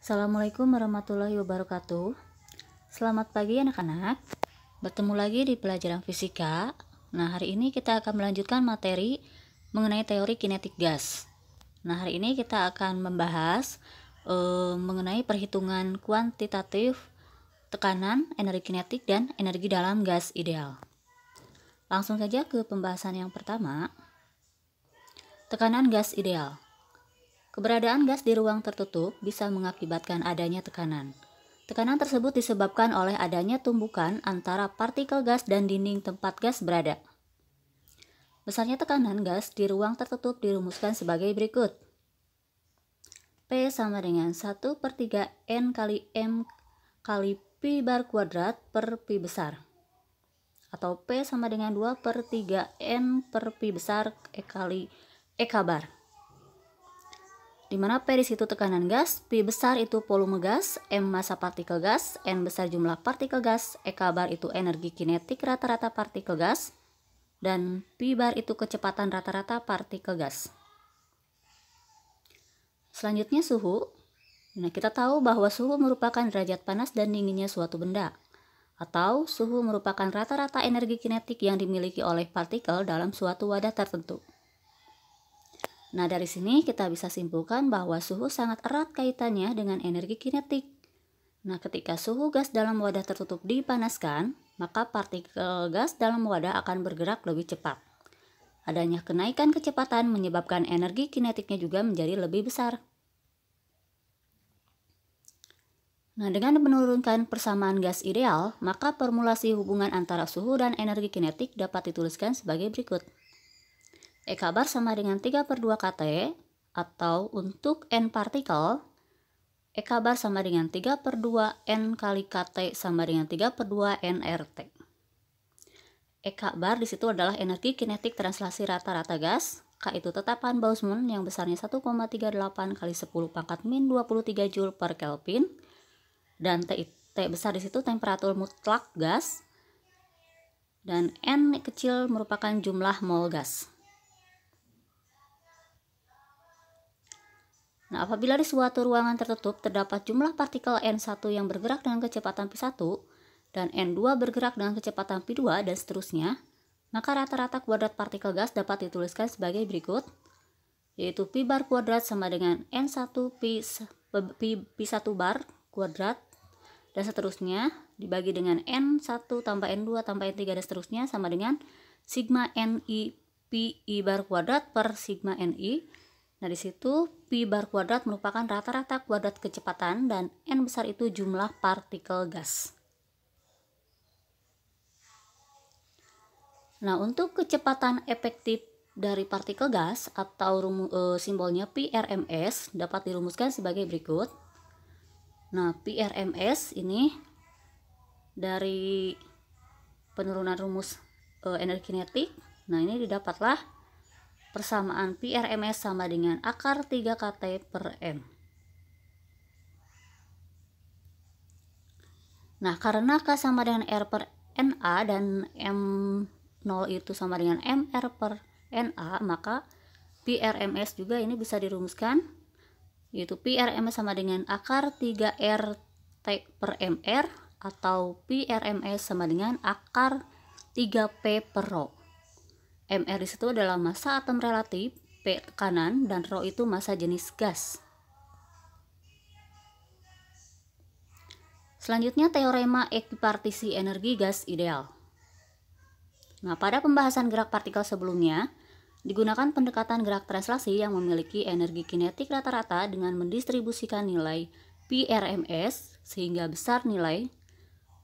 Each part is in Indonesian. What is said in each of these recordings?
Assalamualaikum warahmatullahi wabarakatuh. Selamat pagi anak-anak. Bertemu lagi di pelajaran fisika. Nah, hari ini kita akan melanjutkan materi mengenai teori kinetik gas. Nah, hari ini kita akan membahas mengenai perhitungan kuantitatif tekanan, energi kinetik, dan energi dalam gas ideal. Langsung saja ke pembahasan yang pertama. Tekanan gas ideal. Keberadaan gas di ruang tertutup bisa mengakibatkan adanya tekanan. Tekanan tersebut disebabkan oleh adanya tumbukan antara partikel gas dan dinding tempat gas berada. Besarnya tekanan gas di ruang tertutup dirumuskan sebagai berikut. P sama dengan 1/3 N kali M kali Pi bar kuadrat per Pi besar. Atau P sama dengan 2/3 N per Pi besar kali EK bar. Di mana P di situ tekanan gas, Pi besar itu volume gas, M massa partikel gas, N besar jumlah partikel gas, EK bar itu energi kinetik rata-rata partikel gas, dan Pi bar itu kecepatan rata-rata partikel gas. Selanjutnya suhu. Nah, kita tahu bahwa suhu merupakan derajat panas dan dinginnya suatu benda, atau suhu merupakan rata-rata energi kinetik yang dimiliki oleh partikel dalam suatu wadah tertentu. Nah, dari sini kita bisa simpulkan bahwa suhu sangat erat kaitannya dengan energi kinetik. Nah, ketika suhu gas dalam wadah tertutup dipanaskan, maka partikel gas dalam wadah akan bergerak lebih cepat. Adanya kenaikan kecepatan menyebabkan energi kinetiknya juga menjadi lebih besar. Nah, dengan menurunkan persamaan gas ideal, maka formulasi hubungan antara suhu dan energi kinetik dapat dituliskan sebagai berikut. EK bar sama dengan 3/2 kT, atau untuk N partikel, EK bar sama dengan 3/2 N kali kT sama dengan 3/2 nRT. EK bar di situ adalah energi kinetik translasi rata-rata gas. K itu tetapan Boltzmann yang besarnya 1,38 kali 10 pangkat min 23 Joule per Kelvin. Dan T besar di situ temperatur mutlak gas. Dan N kecil merupakan jumlah mol gas. Nah, apabila di suatu ruangan tertutup terdapat jumlah partikel N1 yang bergerak dengan kecepatan P1 dan N2 bergerak dengan kecepatan P2 dan seterusnya, maka rata-rata kuadrat partikel gas dapat dituliskan sebagai berikut, yaitu Pi bar kuadrat sama dengan N1 Pi1 bar kuadrat dan seterusnya dibagi dengan N1 tambah N2 tambah N3 dan seterusnya sama dengan sigma Ni Pi I bar kuadrat per sigma Ni. Nah, di situ Pi bar kuadrat merupakan rata-rata kuadrat kecepatan dan N besar itu jumlah partikel gas. Nah, untuk kecepatan efektif dari partikel gas atau simbolnya PRMS dapat dirumuskan sebagai berikut. Nah, PRMS ini dari penurunan rumus energi kinetik. Nah, ini didapatlah persamaan PRMS sama dengan akar 3 kT per M. Nah, karena K sama dengan R per NA dan M0 itu sama dengan MR per NA, maka PRMS juga ini bisa dirumuskan, yaitu PRMS sama dengan akar 3R T per MR, atau PRMS sama dengan akar 3P per Rho. MR di situ adalah massa atom relatif, P tekanan, dan Rho itu massa jenis gas. Selanjutnya teorema ekuipartisi energi gas ideal. Nah, pada pembahasan gerak partikel sebelumnya, digunakan pendekatan gerak translasi yang memiliki energi kinetik rata-rata dengan mendistribusikan nilai PRMS sehingga besar nilai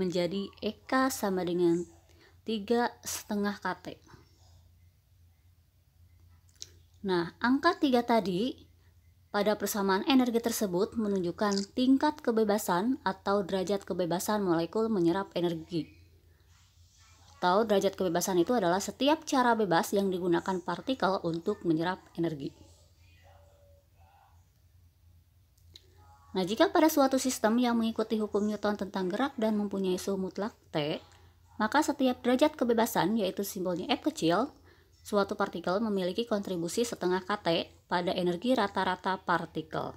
menjadi EK sama dengan 3,5 kT. Nah, angka 3 tadi pada persamaan energi tersebut menunjukkan tingkat kebebasan atau derajat kebebasan molekul menyerap energi. Atau derajat kebebasan itu adalah setiap cara bebas yang digunakan partikel untuk menyerap energi. Nah, jika pada suatu sistem yang mengikuti hukum Newton tentang gerak dan mempunyai suhu mutlak T, maka setiap derajat kebebasan, yaitu simbolnya F kecil, suatu partikel memiliki kontribusi setengah kT pada energi rata-rata partikel.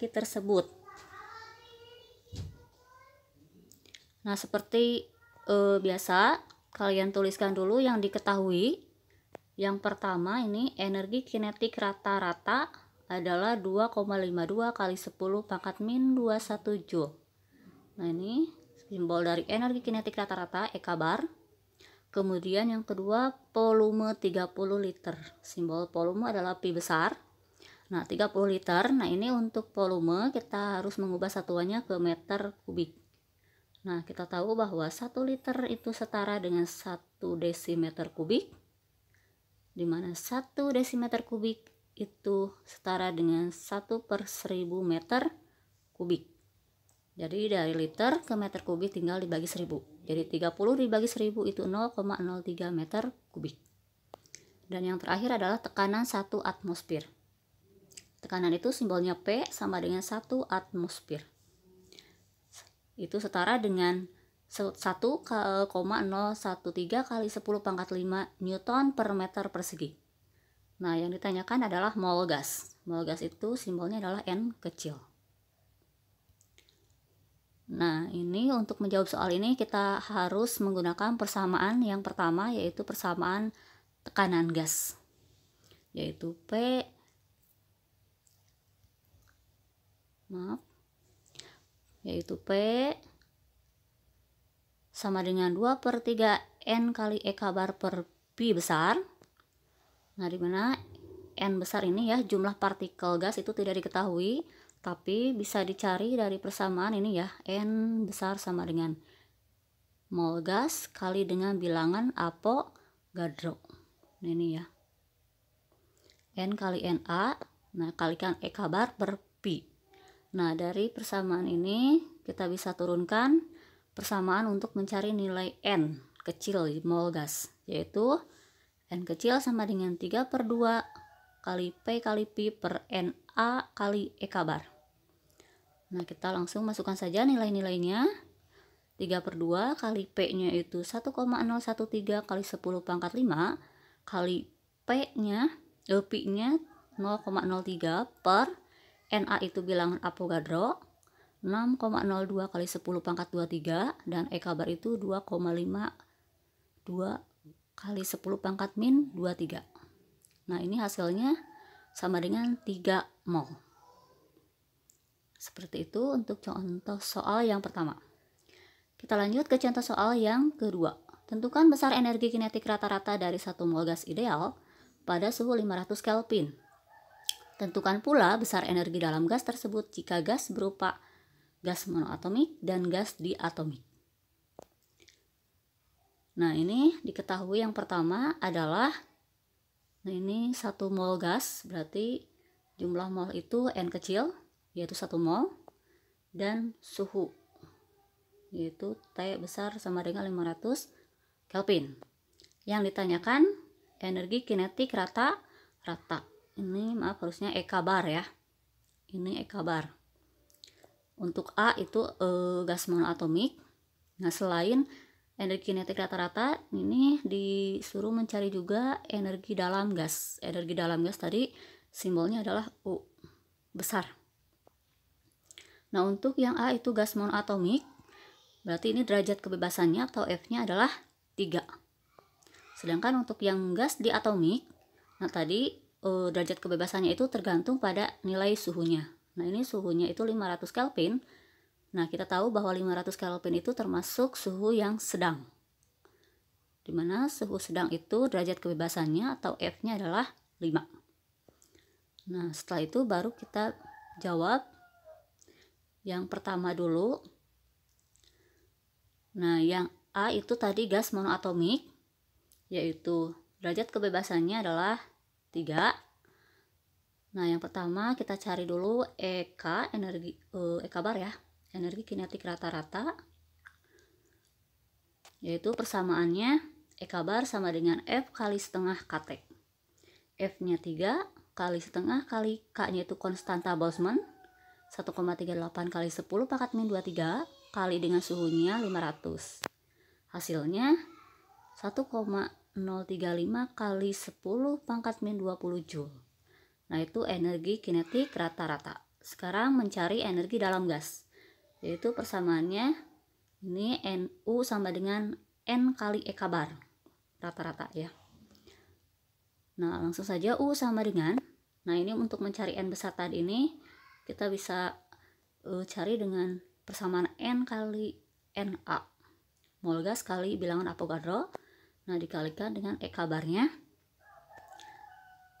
tangki tersebut. Nah, seperti biasa, kalian tuliskan dulu yang diketahui. Yang pertama ini energi kinetik rata-rata adalah 2,52 kali 10 pangkat min 21 Joule. Nah, ini simbol dari energi kinetik rata-rata, EK bar. Kemudian yang kedua, volume 30 liter. Simbol volume adalah pi besar. Nah, 30 liter. Nah, ini untuk volume kita harus mengubah satuannya ke meter kubik. Nah, kita tahu bahwa 1 liter itu setara dengan 1 desimeter kubik, di mana 1 desimeter kubik itu setara dengan 1/1000 meter kubik. Jadi dari liter ke meter kubik tinggal dibagi 1000. Jadi 30 dibagi 1000 itu 0,03 meter kubik. Dan yang terakhir adalah tekanan 1 atmosfer. Tekanan itu simbolnya P sama dengan 1 atmosfer. Itu setara dengan 1,013 kali 10 pangkat 5 Newton per meter persegi. Nah, yang ditanyakan adalah mol gas. Mol gas itu simbolnya adalah N kecil. Nah, ini untuk menjawab soal ini kita harus menggunakan persamaan yang pertama, yaitu persamaan tekanan gas, yaitu P sama dengan 2/3 N kali E kabar per Pi besar. Nah, dimana N besar ini ya, jumlah partikel gas itu tidak diketahui, tapi bisa dicari dari persamaan ini ya, N besar sama dengan mol gas kali dengan bilangan Avogadro. Nah, ini ya, N kali Na, nah kalikan E kabar per Pi. Nah, dari persamaan ini kita bisa turunkan persamaan untuk mencari nilai N kecil di mol gas, yaitu N kecil sama dengan 3/2 kali P kali Pi per Na kali E kabar. Nah, kita langsung masukkan saja nilai-nilainya. 3/2 kali P-nya itu 1,013 kali 10 pangkat 5 kali Pi-nya 0,03 per Na itu bilangan Avogadro 6,02 kali 10 pangkat 23 dan E kabar itu 2,52 kali 10 pangkat min 23. Nah, ini hasilnya sama dengan 3 mol. Seperti itu untuk contoh soal yang pertama. Kita lanjut ke contoh soal yang kedua. Tentukan besar energi kinetik rata-rata dari 1 mol gas ideal pada suhu 500 Kelvin. Tentukan pula besar energi dalam gas tersebut jika gas berupa gas monoatomik dan gas diatomik. Nah, ini diketahui yang pertama adalah, nah ini 1 mol gas, berarti jumlah mol itu N kecil, yaitu 1 mol, dan suhu, yaitu T besar sama dengan 500 Kelvin. Yang ditanyakan energi kinetik rata-rata. Ini maaf harusnya E kabar ya. Ini E kabar. Untuk A itu gas monoatomik. Nah, selain energi kinetik rata-rata, ini disuruh mencari juga energi dalam gas. Energi dalam gas tadi simbolnya adalah U besar. Nah, untuk yang A itu gas monoatomik, berarti ini derajat kebebasannya atau F-nya adalah 3. Sedangkan untuk yang gas diatomik, nah tadi derajat kebebasannya itu tergantung pada nilai suhunya. Nah, ini suhunya itu 500 Kelvin. Nah, kita tahu bahwa 500 Kelvin itu termasuk suhu yang sedang. Dimana suhu sedang itu derajat kebebasannya atau F-nya adalah 5. Nah, setelah itu baru kita jawab yang pertama dulu. Nah, yang A itu tadi gas monoatomik, yaitu derajat kebebasannya adalah 3. Nah, yang pertama kita cari dulu EK, energi E kabar ya, energi kinetik rata-rata, yaitu persamaannya E kabar sama dengan F kali setengah KT. F-nya 3 kali setengah kali K-nya itu konstanta Boltzmann 1,38 kali 10 pangkat min 23 kali dengan suhunya 500. Hasilnya 1,035 kali 10 pangkat min 20 Joule. Nah, itu energi kinetik rata-rata. Sekarang mencari energi dalam gas, yaitu persamaannya ini NU sama dengan N kali E kabar rata-rata ya. Nah, langsung saja U sama dengan, nah ini untuk mencari N besar tadi ini kita bisa cari dengan persamaan N kali Na, mol gas kali bilangan Avogadro. Nah, dikalikan dengan E kabarnya.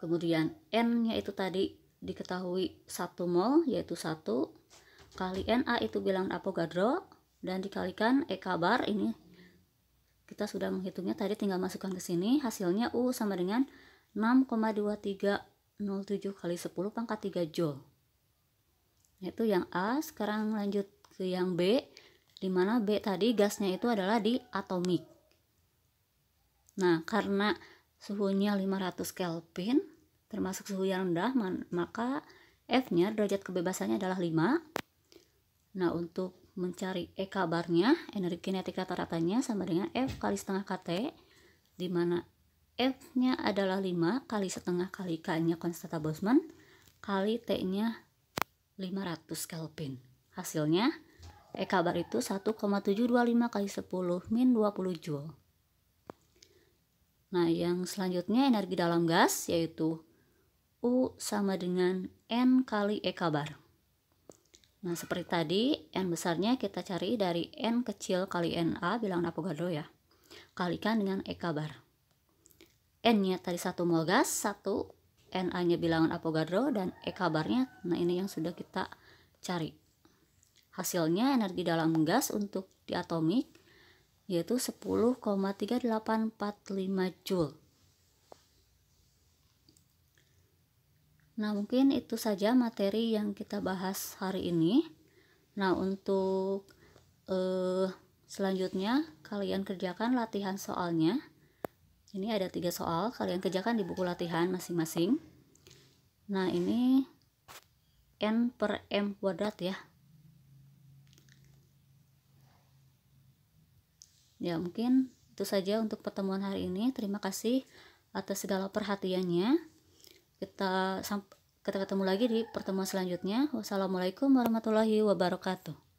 Kemudian N-nya itu tadi diketahui 1 mol, yaitu 1 kali Na itu bilangan Avogadro, dan dikalikan E kabar ini kita sudah menghitungnya tadi, tinggal masukkan ke sini. Hasilnya U sama dengan 6,2307 kali 10 pangkat 3 Joule. Itu yang A. Sekarang lanjut ke yang B, dimana B tadi gasnya itu adalah diatomik. Nah, karena suhunya 500 Kelvin, termasuk suhu yang rendah, maka F-nya derajat kebebasannya adalah 5. Nah, untuk mencari E kabarnya, energi kinetik rata-ratanya sama dengan F kali setengah KT, dimana F-nya adalah 5 kali setengah kali K-nya konstanta Boltzmann kali T-nya 500 Kelvin. Hasilnya E bar itu 1,725 kali 10 min 20 Joule. Nah, yang selanjutnya energi dalam gas yaitu U sama dengan N kali E bar. Nah, seperti tadi, N besarnya kita cari dari N kecil kali Na, bilangan Avogadro ya, kalikan dengan E bar. N-nya tadi 1 mol gas, 1, Na-nya bilangan Avogadro, dan E barnya, nah ini yang sudah kita cari. Hasilnya energi dalam gas untuk diatomik yaitu 10,3845 Joule. Nah, mungkin itu saja materi yang kita bahas hari ini. Nah, untuk selanjutnya kalian kerjakan latihan soalnya. Ini ada 3 soal, kalian kerjakan di buku latihan masing-masing. Nah, ini N per M kuadrat ya. Ya, mungkin itu saja untuk pertemuan hari ini. Terima kasih atas segala perhatiannya. Kita ketemu lagi di pertemuan selanjutnya. Wassalamualaikum warahmatullahi wabarakatuh.